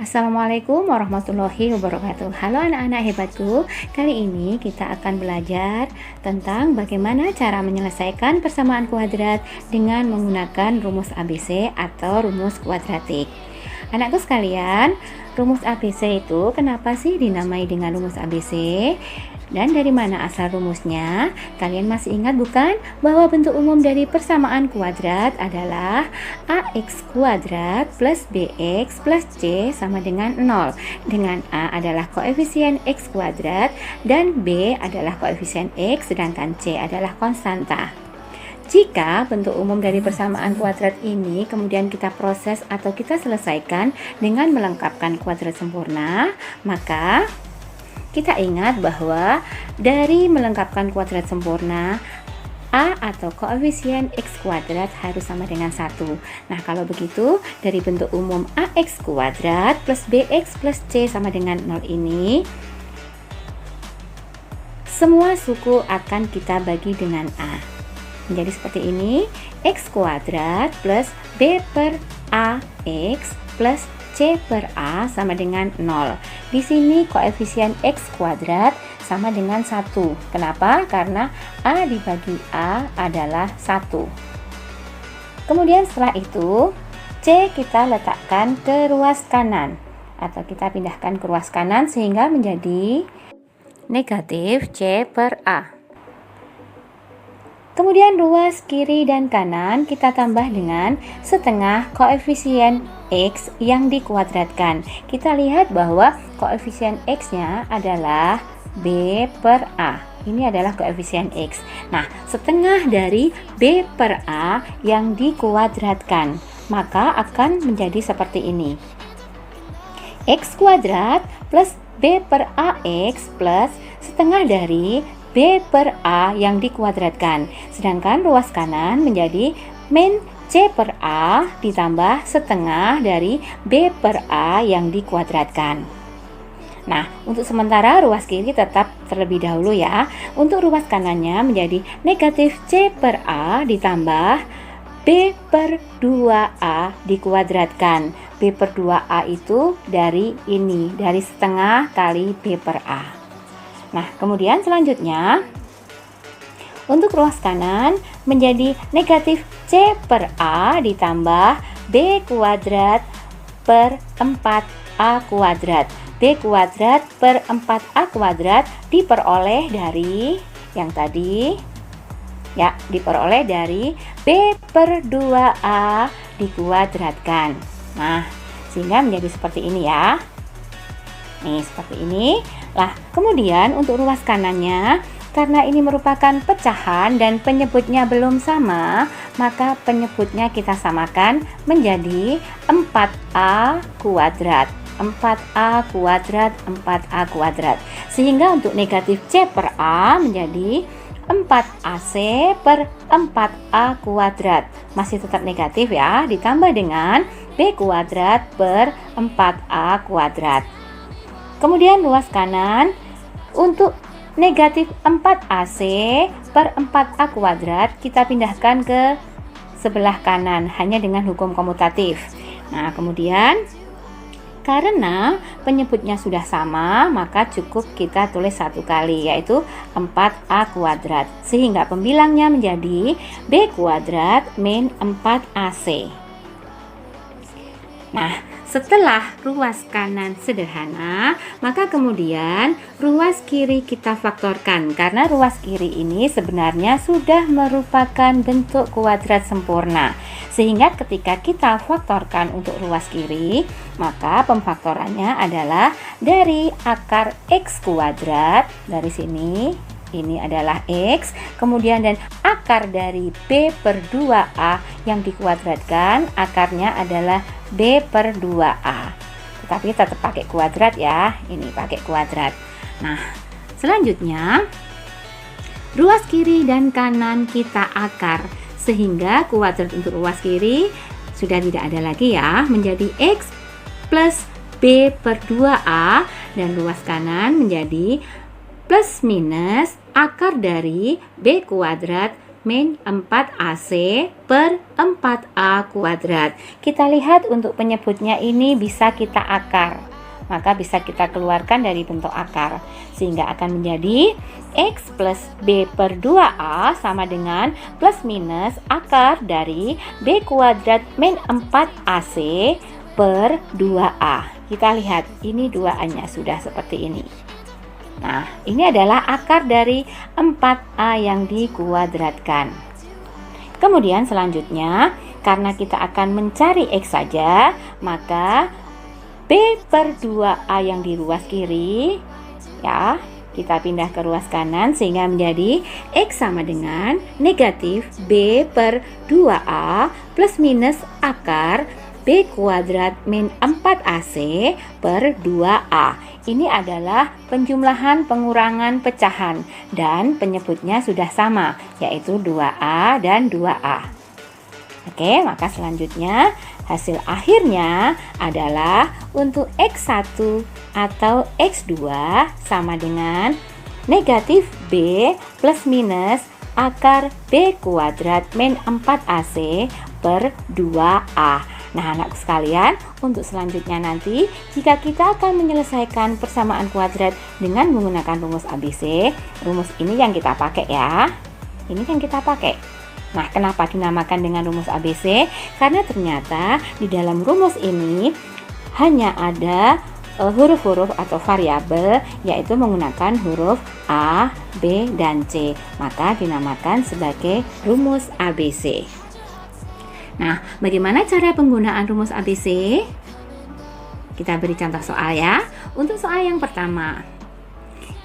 Assalamualaikum warahmatullahi wabarakatuh. Halo anak-anak hebatku. Kali ini kita akan belajar tentang bagaimana cara menyelesaikan persamaan kuadrat dengan menggunakan rumus ABC atau rumus kuadratik. Anakku sekalian, rumus ABC itu kenapa sih dinamai dengan rumus ABC? Dan dari mana asal rumusnya? Kalian masih ingat bukan bahwa bentuk umum dari persamaan kuadrat adalah AX kuadrat plus BX plus C sama dengan 0, dengan A adalah koefisien X kuadrat dan B adalah koefisien X, sedangkan C adalah konstanta. Jika bentuk umum dari persamaan kuadrat ini kemudian kita proses atau kita selesaikan dengan melengkapkan kuadrat sempurna, maka kita ingat bahwa dari melengkapkan kuadrat sempurna, A atau koefisien X kuadrat harus sama dengan 1. Nah, kalau begitu, dari bentuk umum AX kuadrat plus BX plus C sama dengan 0 ini, semua suku akan kita bagi dengan A. Menjadi seperti ini, X kuadrat plus B per AX plus C per A sama dengan 0. Di sini koefisien X kuadrat sama dengan 1. Kenapa? Karena A dibagi A adalah 1. Kemudian setelah itu, C kita letakkan ke ruas kanan. Atau kita pindahkan ke ruas kanan sehingga menjadi negatif C per A. Kemudian ruas kiri dan kanan kita tambah dengan setengah koefisien X yang dikuadratkan. Kita lihat bahwa koefisien X-nya adalah B per A. Ini adalah koefisien X. Nah, setengah dari B per A yang dikuadratkan, maka akan menjadi seperti ini. X kuadrat plus B per AX plus setengah dari B per A yang dikuadratkan. Sedangkan ruas kanan menjadi min C per A ditambah setengah dari B per A yang dikuadratkan. Nah, untuk sementara ruas kiri tetap terlebih dahulu ya. Untuk ruas kanannya menjadi negatif C per A ditambah B per 2A dikuadratkan. B per 2A itu dari ini, dari setengah kali B per A. Nah, kemudian selanjutnya untuk ruas kanan menjadi negatif C per A ditambah B kuadrat per 4A kuadrat. B kuadrat per 4A kuadrat diperoleh dari yang tadi ya, diperoleh dari B per 2A dikuadratkan. Nah, sehingga menjadi seperti ini ya. Nih, seperti ini. Lah, kemudian untuk ruas kanannya, karena ini merupakan pecahan dan penyebutnya belum sama, maka penyebutnya kita samakan menjadi 4A kuadrat. 4A kuadrat, 4A kuadrat. Sehingga untuk negatif C per A menjadi 4AC per 4A kuadrat. Masih tetap negatif ya, ditambah dengan B kuadrat per 4A kuadrat. Kemudian ruas kanan untuk negatif 4AC per 4A kuadrat kita pindahkan ke sebelah kanan hanya dengan hukum komutatif. Nah, kemudian karena penyebutnya sudah sama, maka cukup kita tulis satu kali, yaitu 4A kuadrat. Sehingga pembilangnya menjadi B kuadrat min 4AC. Nah, setelah ruas kanan sederhana, maka kemudian ruas kiri kita faktorkan. Karena ruas kiri ini sebenarnya sudah merupakan bentuk kuadrat sempurna. Sehingga ketika kita faktorkan untuk ruas kiri, maka pemfaktorannya adalah dari akar X kuadrat, dari sini, ini adalah X, kemudian dan akar dari B per 2A yang dikuadratkan, akarnya adalah B per 2A. Tetapi tetap pakai kuadrat ya, ini pakai kuadrat. Nah, selanjutnya ruas kiri dan kanan kita akar, sehingga kuadrat untuk ruas kiri sudah tidak ada lagi ya, menjadi X plus B per 2A, dan ruas kanan menjadi plus minus akar dari B kuadrat min 4AC per 4A kuadrat. Kita lihat untuk penyebutnya ini bisa kita akar, maka bisa kita keluarkan dari bentuk akar, sehingga akan menjadi X plus B per 2A sama dengan plus minus akar dari B kuadrat min 4AC per 2A. Kita lihat, ini 2A-nya sudah seperti ini. Nah, ini adalah akar dari 4A yang dikuadratkan. Kemudian selanjutnya, karena kita akan mencari X saja, maka B per 2A yang di ruas kiri, ya, kita pindah ke ruas kanan sehingga menjadi X sama dengan negatif B per 2A plus minus akar B kuadrat min 4AC per 2A. Ini adalah penjumlahan pengurangan pecahan dan penyebutnya sudah sama, yaitu 2A dan 2A. Oke, maka selanjutnya hasil akhirnya adalah untuk X1 atau X2 sama dengan negatif B plus minus akar B kuadrat min 4AC per 2A. Nah, anak sekalian, untuk selanjutnya nanti, jika kita akan menyelesaikan persamaan kuadrat dengan menggunakan rumus ABC, rumus ini yang kita pakai ya. Ini yang kita pakai. Nah, kenapa dinamakan dengan rumus ABC? Karena ternyata di dalam rumus ini hanya ada huruf-huruf atau variabel, yaitu menggunakan huruf A, B, dan C. Maka dinamakan sebagai rumus ABC. Nah, bagaimana cara penggunaan rumus ABC? Kita beri contoh soal ya. Untuk soal yang pertama,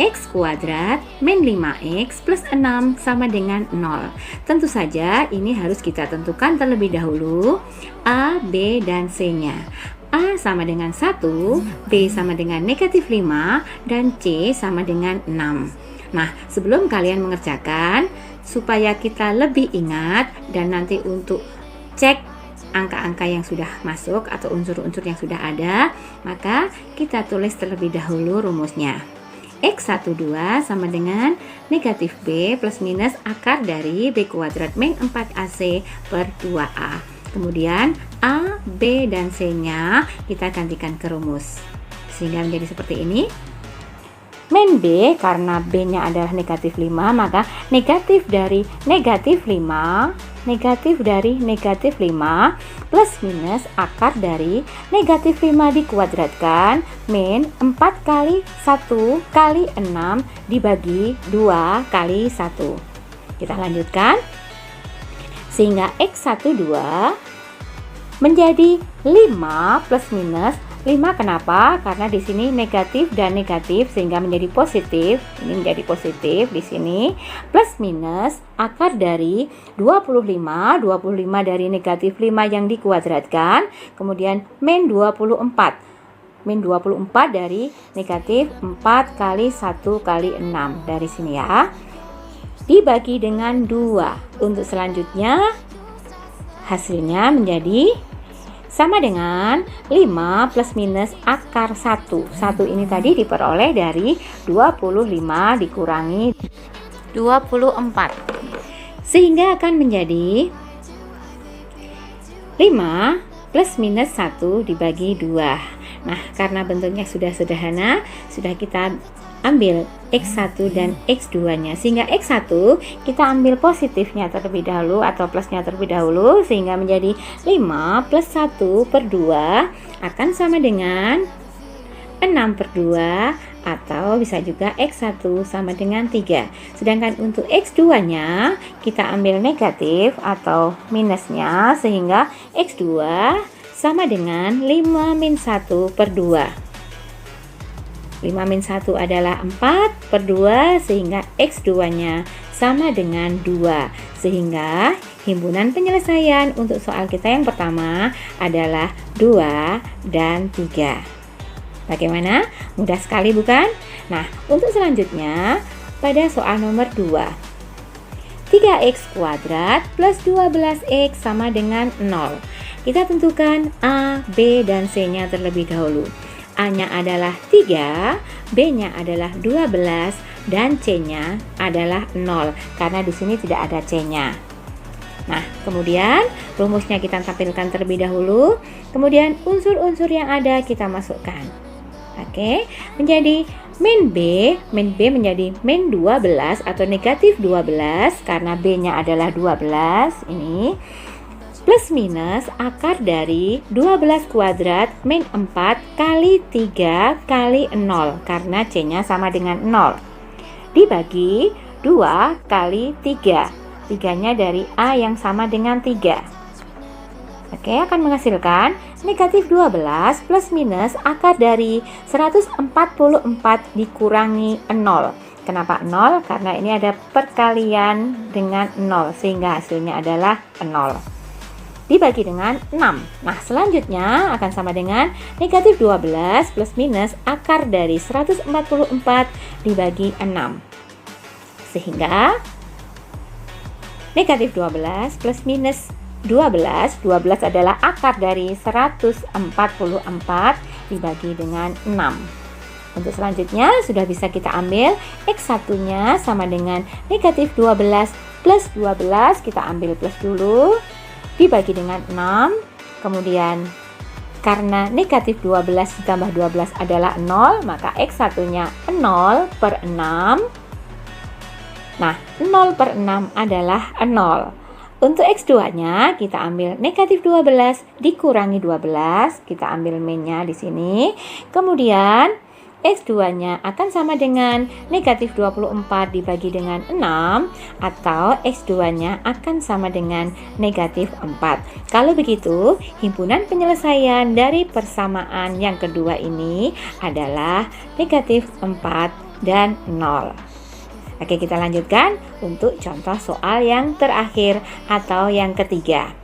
X kuadrat min 5X plus 6 sama dengan 0. Tentu saja ini harus kita tentukan terlebih dahulu A, B, dan C-nya. A sama dengan 1, B sama dengan negatif 5, dan C sama dengan 6. Nah, sebelum kalian mengerjakan, supaya kita lebih ingat dan nanti untuk cek angka-angka yang sudah masuk atau unsur-unsur yang sudah ada, maka kita tulis terlebih dahulu rumusnya. X12 sama dengan negatif B plus minus akar dari B kuadrat min 4AC per 2A. Kemudian A, B, dan C-nya kita gantikan ke rumus, sehingga menjadi seperti ini. Min B, karena B-nya adalah negatif 5, maka negatif dari negatif 5 plus minus akar dari negatif 5 dikuadratkan min 4 kali 1 kali 6 dibagi 2 kali 1. Kita lanjutkan sehingga X12 menjadi 5 plus minus 5. Kenapa? Karena di sini negatif dan negatif sehingga menjadi positif. Ini menjadi positif di sini. Plus minus akar dari 25 dari negatif 5 yang dikuadratkan. Kemudian min 24. Min 24 dari negatif 4 kali 1 kali 6. Dari sini ya. Dibagi dengan 2. Untuk selanjutnya hasilnya menjadi sama dengan 5 plus minus akar 1. 1 ini tadi diperoleh dari 25 dikurangi 24. Sehingga akan menjadi 5 plus minus 1 dibagi 2. Nah, karena bentuknya sudah sederhana, sudah kita ambil X1 dan X2-nya. Sehingga X1 kita ambil positifnya terlebih dahulu atau plusnya terlebih dahulu, sehingga menjadi 5 plus 1 per 2 akan sama dengan 6 per 2, atau bisa juga X1 sama dengan 3. Sedangkan untuk X2-nya kita ambil negatif atau minusnya, sehingga X2 sama dengan 5 min 1 per 2. 5 min 1 adalah 4 per 2, sehingga X2-nya sama dengan 2. Sehingga himpunan penyelesaian untuk soal kita yang pertama adalah 2 dan 3. Bagaimana? Mudah sekali bukan? Nah, untuk selanjutnya pada soal nomor 2. 3x kuadrat plus 12x sama dengan 0. Kita tentukan A, B, dan C-nya terlebih dahulu. A-nya adalah 3, B-nya adalah 12, dan C-nya adalah 0 karena di sini tidak ada C-nya. Nah, kemudian rumusnya kita tampilkan terlebih dahulu. Kemudian unsur-unsur yang ada kita masukkan. Oke, menjadi min B menjadi min 12 atau negatif 12 karena B-nya adalah 12 ini. Plus minus akar dari 12 kuadrat min 4 kali 3 kali 0 karena C-nya sama dengan 0 dibagi 2 kali 3. 3-nya dari A yang sama dengan 3. Oke, akan menghasilkan negatif 12 plus minus akar dari 144 dikurangi 0. Kenapa 0? Karena ini ada perkalian dengan 0 sehingga hasilnya adalah 0 dibagi dengan 6. Nah, selanjutnya akan sama dengan negatif 12 plus minus akar dari 144 dibagi 6. Sehingga negatif 12 plus minus 12 adalah akar dari 144 dibagi dengan 6. Untuk selanjutnya sudah bisa kita ambil X1-nya sama dengan negatif 12 plus 12, kita ambil plus dulu, dibagi dengan 6. Kemudian karena negatif 12 ditambah 12 adalah 0, maka X1-nya 0 per 6. Nah, 0 per 6 adalah 0. Untuk X2-nya kita ambil negatif 12 dikurangi 12, kita ambil min-nya di sini. Kemudian X2-nya akan sama dengan negatif 24 dibagi dengan 6 atau X2-nya akan sama dengan negatif 4. Kalau begitu, himpunan penyelesaian dari persamaan yang kedua ini adalah negatif 4 dan 0. Oke, kita lanjutkan untuk contoh soal yang terakhir atau yang ketiga.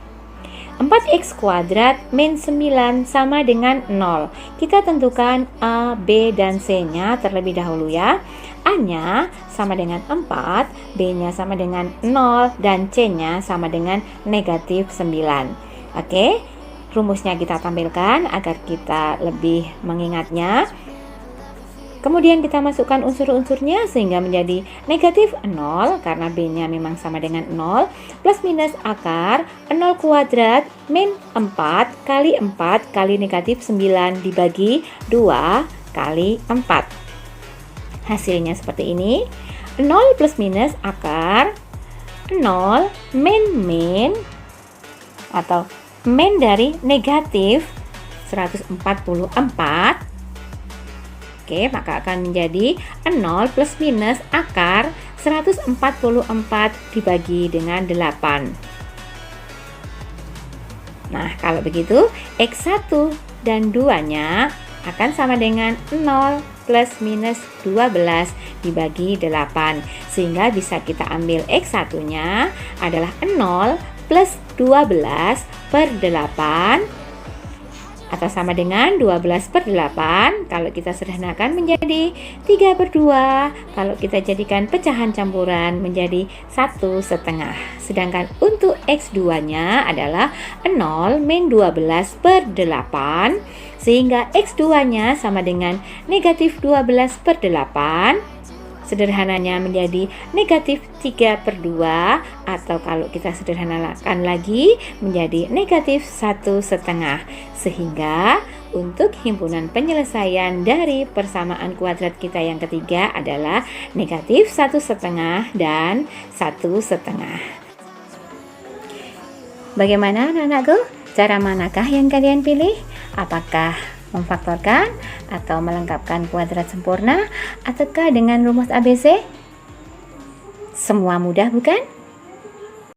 4x kuadrat min 9 sama dengan 0. Kita tentukan A, B, dan C-nya terlebih dahulu ya. A-nya sama dengan 4, B-nya sama dengan 0, dan C-nya sama dengan negatif 9. Oke, rumusnya kita tampilkan agar kita lebih mengingatnya. Kemudian kita masukkan unsur-unsurnya sehingga menjadi negatif 0 karena B-nya memang sama dengan 0, plus minus akar 0 kuadrat min 4 kali 4 kali negatif 9 dibagi 2 kali 4. Hasilnya seperti ini. 0 plus minus akar 0 min atau min dari negatif 144. Oke, maka akan menjadi 0 plus minus akar 144 dibagi dengan 8. Nah, kalau begitu X1 dan 2-nya akan sama dengan 0 plus minus 12 dibagi 8. Sehingga bisa kita ambil X1-nya adalah 0 plus 12 per 8 atau sama dengan 12 per 8. Kalau kita sederhanakan menjadi 3 per 2. Kalau kita jadikan pecahan campuran menjadi 1/2. Sedangkan untuk X2-nya adalah 0 min 12 per 8. Sehingga X2-nya sama dengan negatif 12 per 8. Sederhananya menjadi negatif 3 per 2 atau kalau kita sederhanakan lagi menjadi negatif 1/2. Sehingga untuk himpunan penyelesaian dari persamaan kuadrat kita yang ketiga adalah negatif 1/2 dan 1/2. Bagaimana anak-anakku? Cara manakah yang kalian pilih? Apakah memfaktorkan atau melengkapkan kuadrat sempurna ataukah dengan rumus ABC? Semua mudah bukan?